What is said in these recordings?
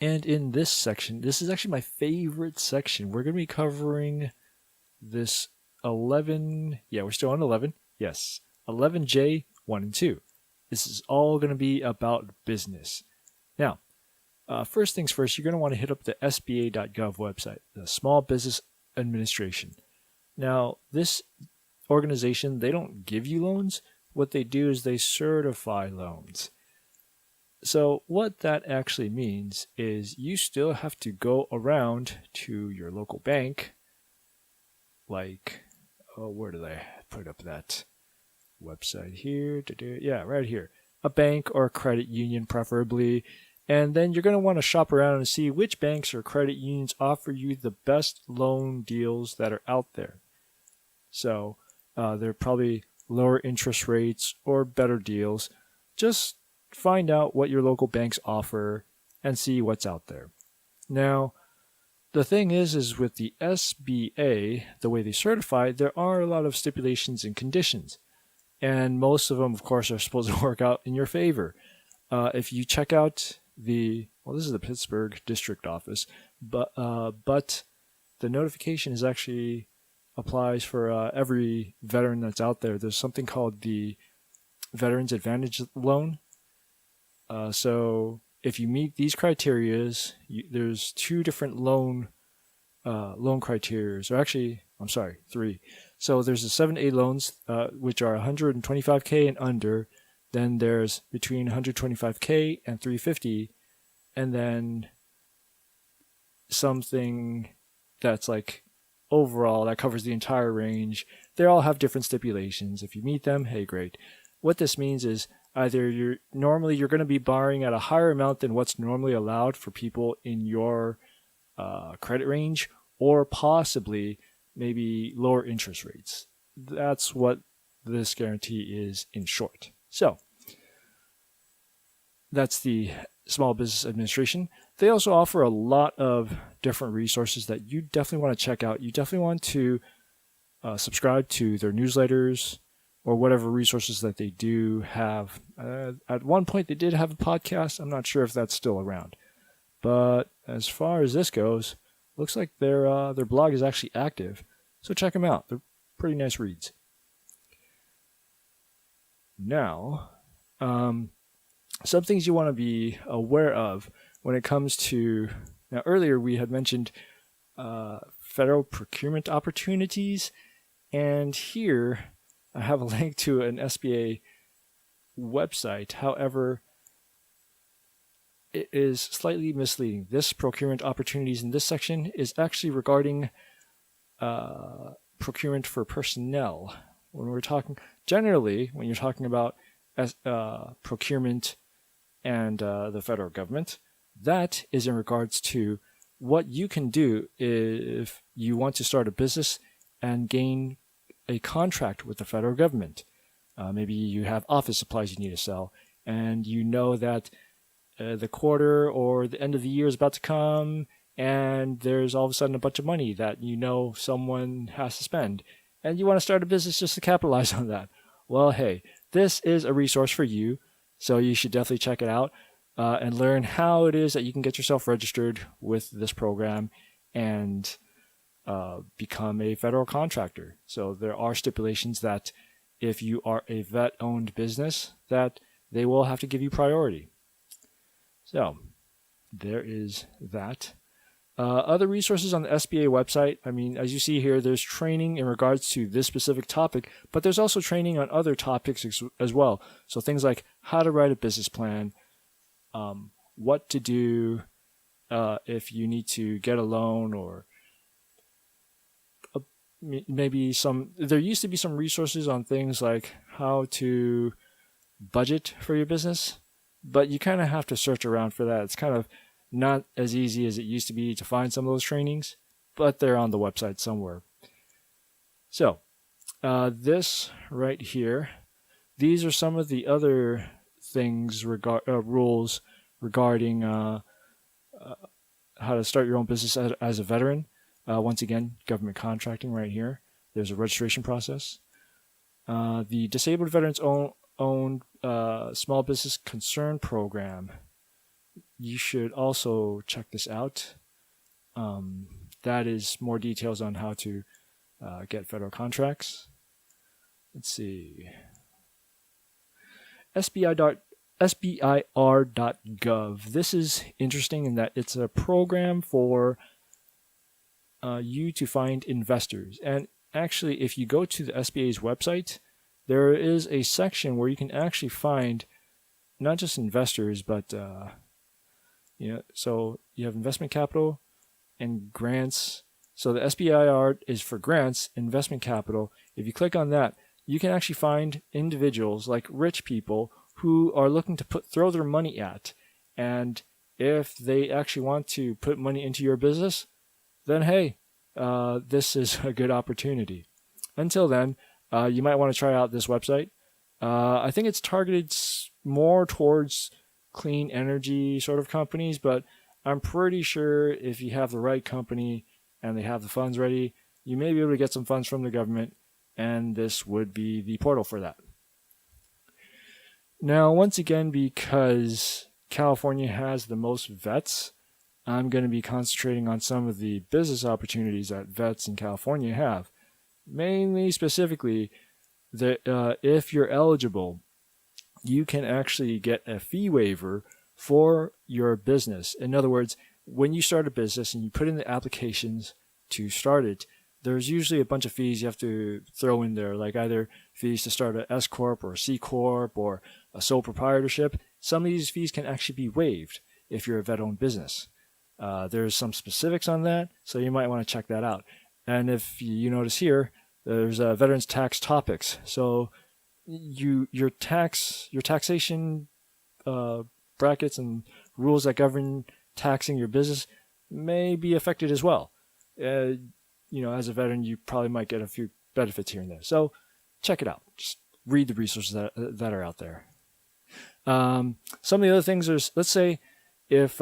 And in this section, this is actually my favorite section. We're going to be covering this 11, yeah, we're still on 11, yes, 11J 1 and 2. This is all going to be about business. Now, first things first, you're going to want to hit up the SBA.gov website, the Small Business Administration. Now, this organization, they don't give you loans. What they do is they certify loans. So what that actually means is you still have to go around to your local bank, like, where did I put up that website here? Yeah, right here. A bank or a credit union preferably. And then you're going to want to shop around and see which banks or credit unions offer you the best loan deals that are out there. So they're probably lower interest rates or better deals. Just find out what your local banks offer and see what's out there. Now, the thing is with the SBA, the way they certify, there are a lot of stipulations and conditions. And most of them, of course, are supposed to work out in your favor. If you check out this is the Pittsburgh district office, but the notification is actually applies for every veteran that's out there. There's something called the Veterans Advantage Loan. So if you meet these criteria, there's two different loan criteria, or actually, I'm sorry, three. So there's the 7A loans, which are 125K and under. Then there's between 125K and 350, and then something that's like overall that covers the entire range. They all have different stipulations. If you meet them, hey, great. What this means is either you're going to be borrowing at a higher amount than what's normally allowed for people in your credit range, or possibly maybe lower interest rates. That's what this guarantee is in short. So that's the Small Business Administration. They also offer a lot of different resources that you definitely want to check out. You definitely want to subscribe to their newsletters or whatever resources that they do have. At one point, they did have a podcast. I'm not sure if that's still around. But as far as this goes, looks like their blog is actually active. So check them out. They're pretty nice reads. Now, some things you want to be aware of when it comes to, now earlier we had mentioned federal procurement opportunities, and here I have a link to an SBA website. However, it is slightly misleading. This procurement opportunities in this section is actually regarding procurement for personnel. When you're talking about procurement and the federal government, that is in regards to what you can do if you want to start a business and gain a contract with the federal government. Maybe you have office supplies you need to sell, and you know that the quarter or the end of the year is about to come, and there's all of a sudden a bunch of money that you know someone has to spend, and you want to start a business just to capitalize on that. Well, hey, this is a resource for you, so you should definitely check it out and learn how it is that you can get yourself registered with this program and become a federal contractor. So there are stipulations that if you are a vet-owned business, that they will have to give you priority. So there is that. Other resources on the SBA website, I mean, as you see here, there's training in regards to this specific topic, but there's also training on other topics as well. So things like how to write a business plan, what to do if you need to get a loan, or maybe there used to be some resources on things like how to budget for your business, but you kind of have to search around for that. It's kind of not as easy as it used to be to find some of those trainings, but they're on the website somewhere. So this right here, these are some of the other things rules regarding how to start your own business as a veteran. Once again, government contracting right here. There's a registration process. The Disabled Veterans Owned Small Business Concern Program. you should also check this out. That is more details on how to get federal contracts. Let's see. SBIR.gov. This is interesting in that it's a program for you to find investors. And actually, if you go to the SBA's website, there is a section where you can actually find not just investors, but so you have investment capital and grants. So the SBIR is for grants, investment capital. If you click on that, you can actually find individuals like rich people who are looking to throw their money at. And if they actually want to put money into your business, then hey, this is a good opportunity. Until then, you might want to try out this website. I think it's targeted more towards clean energy sort of companies, but I'm pretty sure if you have the right company and they have the funds ready, you may be able to get some funds from the government, and this would be the portal for that. Now, once again, because California has the most vets, I'm going to be concentrating on some of the business opportunities that vets in California have. Mainly, specifically, that if you're eligible, you can actually get a fee waiver for your business. In other words, when you start a business and you put in the applications to start it, there's usually a bunch of fees you have to throw in there, like either fees to start an S Corp or a C Corp or a sole proprietorship. Some of these fees can actually be waived if you're a vet-owned business. There's some specifics on that, so you might want to check that out. And if you notice here, there's veterans tax topics. So your taxation brackets and rules that govern taxing your business may be affected as well. As a veteran, you probably might get a few benefits here and there. So check it out. Just read the resources that are out there. Some of the other things are, let's say, if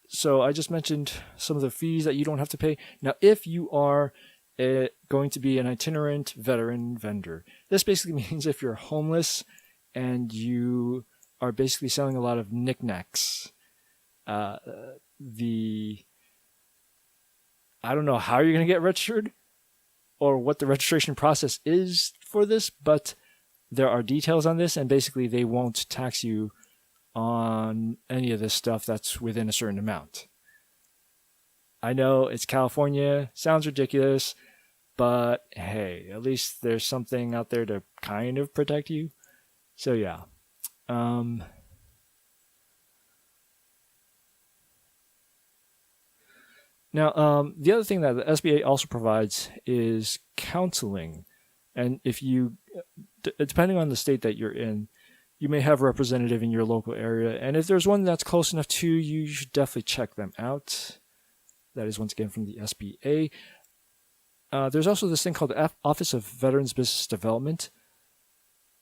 so I just mentioned some of the fees that you don't have to pay. Now, if you are going to be an itinerant veteran vendor, this basically means if you're homeless and you are basically selling a lot of knickknacks, I don't know how you're going to get registered or what the registration process is for this, but there are details on this, and basically they won't tax you on any of this stuff that's within a certain amount. I know it's California, sounds ridiculous, but hey, at least there's something out there to kind of protect you. So yeah. Now, the other thing that the SBA also provides is counseling. And if you, depending on the state that you're in, you may have a representative in your local area. And if there's one that's close enough to you, you should definitely check them out. That is once again from the SBA. There's also this thing called the Office of Veterans Business Development.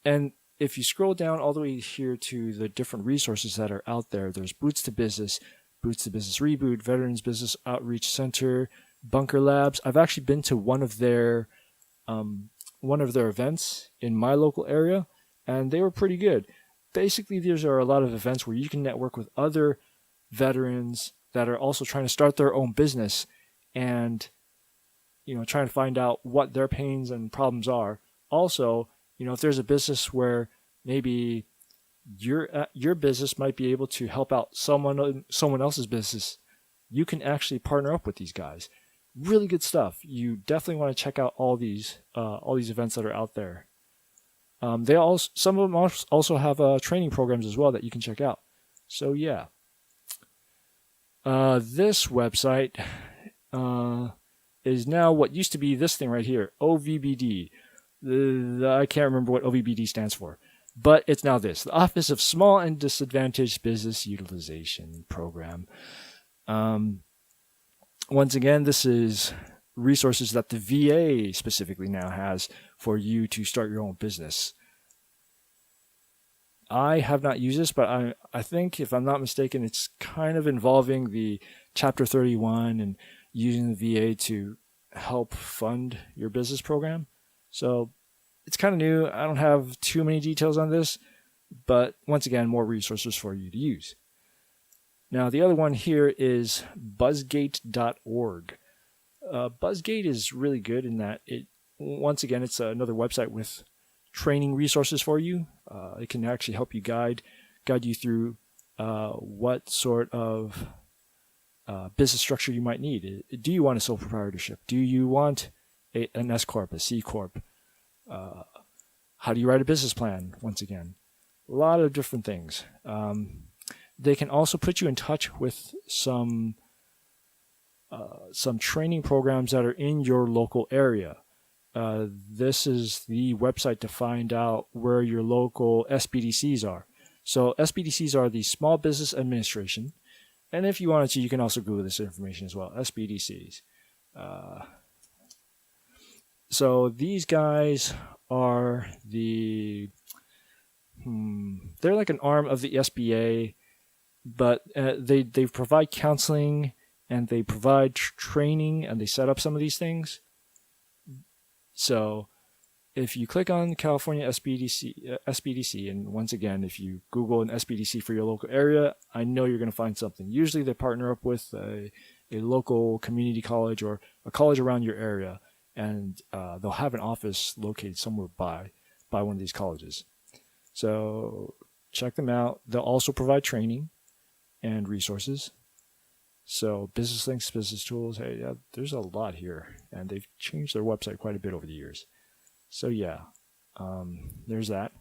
And if you scroll down all the way here to the different resources that are out there, there's Boots to Business Reboot, Veterans Business Outreach Center, Bunker Labs. I've actually been to one of their events in my local area, and they were pretty good. Basically, these are a lot of events where you can network with other veterans that are also trying to start their own business and, trying to find out what their pains and problems are. Also, if there's a business where maybe your business might be able to help out someone else's business, you can actually partner up with these guys. Really good stuff. You definitely want to check out all these events that are out there. Some of them also have training programs as well that you can check out. So yeah, this website is now what used to be this thing right here, OVBD. I can't remember what OVBD stands for, but it's now this, the Office of Small and Disadvantaged Business Utilization Program. Once again, this is resources that the VA specifically now has for you to start your own business. I have not used this, but I think, if I'm not mistaken, it's kind of involving the Chapter 31 and using the VA to help fund your business program. So it's kind of new. I don't have too many details on this, but once again, more resources for you to use. Now, the other one here is buzzgate.org. Buzzgate is really good in that once again, it's another website with training resources for you. It can actually help you guide you through what sort of business structure you might need. Do you want a sole proprietorship? Do you want an S Corp, a C Corp? How do you write a business plan? Once again, a lot of different things. They can also put you in touch with some training programs that are in your local area. This is the website to find out where your local SBDCs are. So SBDCs are the Small Business Administration. And if you wanted to, you can also Google this information as well, SBDCs. So these guys are they're like an arm of the SBA, but they provide counseling and they provide training and they set up some of these things. So if you click on California SBDC, and once again, if you Google an SBDC for your local area, I know you're going to find something. Usually they partner up with a local community college or a college around your area, and they'll have an office located somewhere by one of these colleges. So check them out. They'll also provide training and resources. So business links, business tools, hey, yeah, there's a lot here, and they've changed their website quite a bit over the years. So yeah, there's that.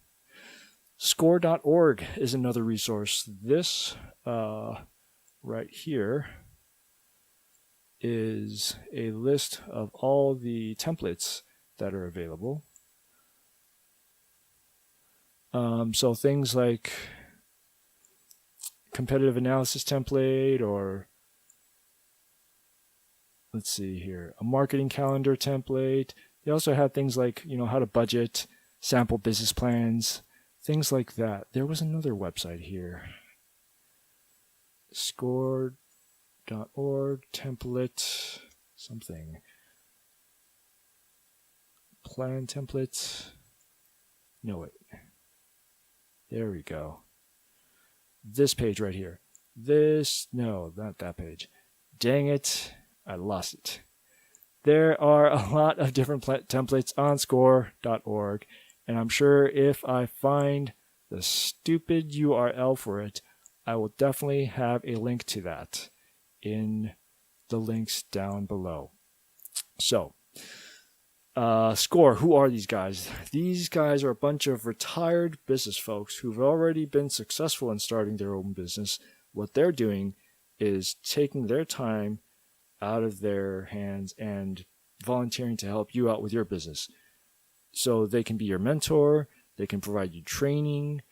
Score.org is another resource. This right here is a list of all the templates that are available. So things like competitive analysis template, or let's see here, a marketing calendar template. They also have things like, how to budget, sample business plans, things like that. There was another website here. Score.org template something. Plan templates. No, wait. There we go. This page right here. No, not that page. Dang it. I lost it. There are a lot of different templates on score.org, and I'm sure if I find the stupid URL for it, I will definitely have a link to that in the links down below. So, Score, who are these guys? These guys are a bunch of retired business folks who've already been successful in starting their own business. What they're doing is taking their time out of their hands and volunteering to help you out with your business. So they can be your mentor, they can provide you training,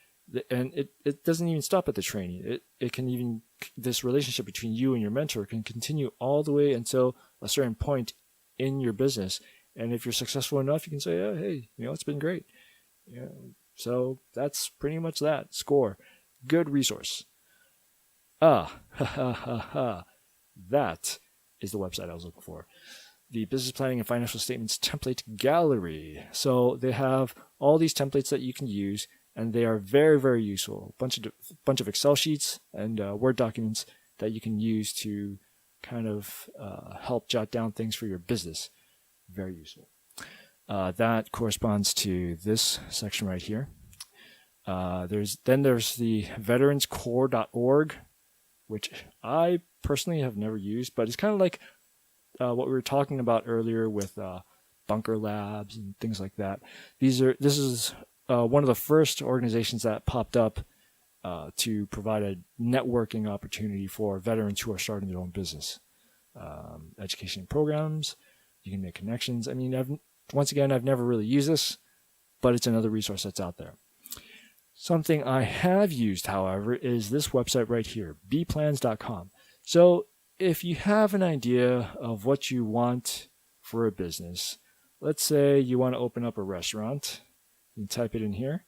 and it doesn't even stop at the training. It can even, this relationship between you and your mentor can continue all the way until a certain point in your business. And if you're successful enough, you can say, oh, hey, it's been great. So that's pretty much that. Score. Good resource. That is the website I was looking for. The Business Planning and Financial Statements Template Gallery. So they have all these templates that you can use, and they are very, very useful. A bunch of Excel sheets and Word documents that you can use to kind of help jot down things for your business. Very useful. That corresponds to this section right here. There's the veteranscore.org, which I personally have never used, but it's kind of like what we were talking about earlier with bunker labs and things like that. This is one of the first organizations that popped up to provide a networking opportunity for veterans who are starting their own business. Education programs, you can make connections. I mean, I've never really used this, but it's another resource that's out there. Something I have used, however, is this website right here, bplans.com. So if you have an idea of what you want for a business, let's say you want to open up a restaurant, you type it in here,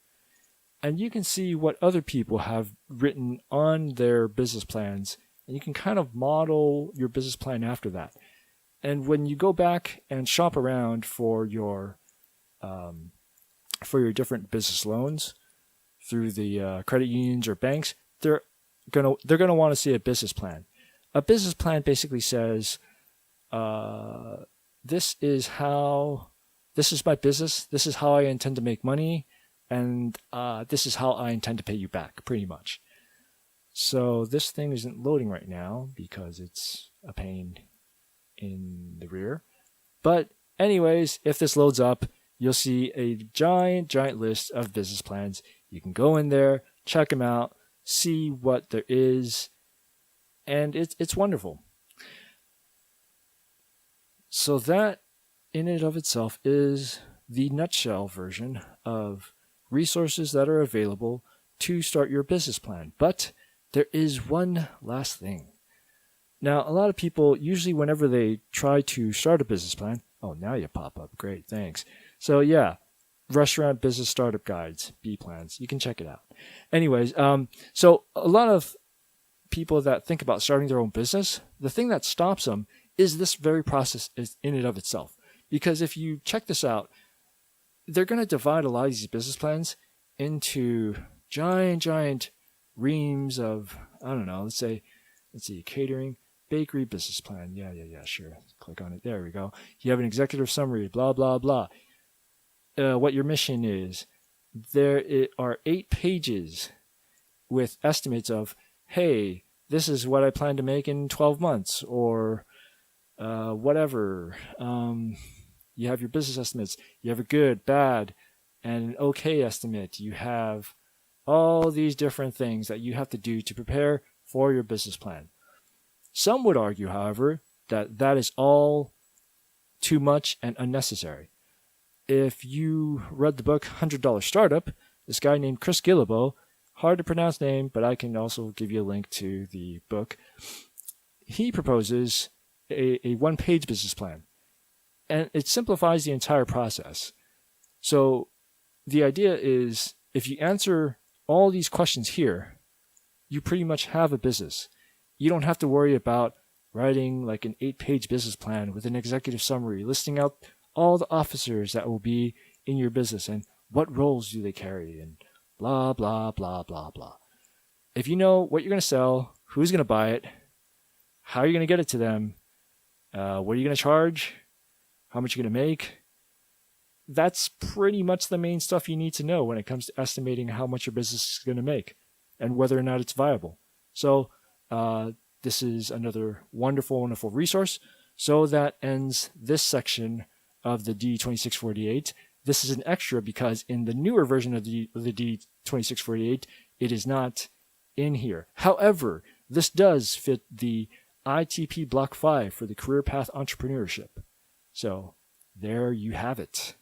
and you can see what other people have written on their business plans, and you can kind of model your business plan after that. And when you go back and shop around for your different business loans, through the credit unions or banks, they're gonna want to see a business plan. A business plan basically says, this is my business, this is how I intend to make money, and this is how I intend to pay you back, pretty much. So this thing isn't loading right now because it's a pain in the rear. But anyways, if this loads up, you'll see a giant list of business plans. You can go in there, check them out, see what there is, and it's wonderful. So that in and of itself is the nutshell version of resources that are available to start your business plan. But there is one last thing. Now, a lot of people, usually whenever they try to start a business plan, oh, now you pop up. Great, thanks. So yeah, restaurant business startup guides, B plans. You can check it out. Anyways, so a lot of people that think about starting their own business, the thing that stops them is this very process is in and of itself. Because if you check this out, they're going to divide a lot of these business plans into giant reams of, I don't know, let's see, catering, bakery business plan. Yeah, sure. Click on it. There we go. You have an executive summary, blah, blah, blah. What your mission is. There are 8 pages with estimates of, hey, this is what I plan to make in 12 months or whatever. You have your business estimates. You have a good, bad, and an okay estimate. You have all these different things that you have to do to prepare for your business plan. Some would argue, however, that that is all too much and unnecessary. If you read the book $100 Startup, this guy named Chris Guillebeau, hard to pronounce name, but I can also give you a link to the book. He proposes a one-page business plan, and it simplifies the entire process. So the idea is, if you answer all these questions here, you pretty much have a business. You don't have to worry about writing like an 8-page business plan with an executive summary, listing out all the officers that will be in your business and what roles do they carry and blah, blah, blah, blah, blah. If you know what you're going to sell, who's going to buy it, how you're going to get it to them, what are you going to charge, how much you're going to make, that's pretty much the main stuff you need to know when it comes to estimating how much your business is going to make and whether or not it's viable. So this is another wonderful resource. So that ends this section of the DD2648. This is an extra because in the newer version of the DD2648, it is not in here. However, this does fit the ITP Block 5 for the Career Path Entrepreneurship. So there you have it.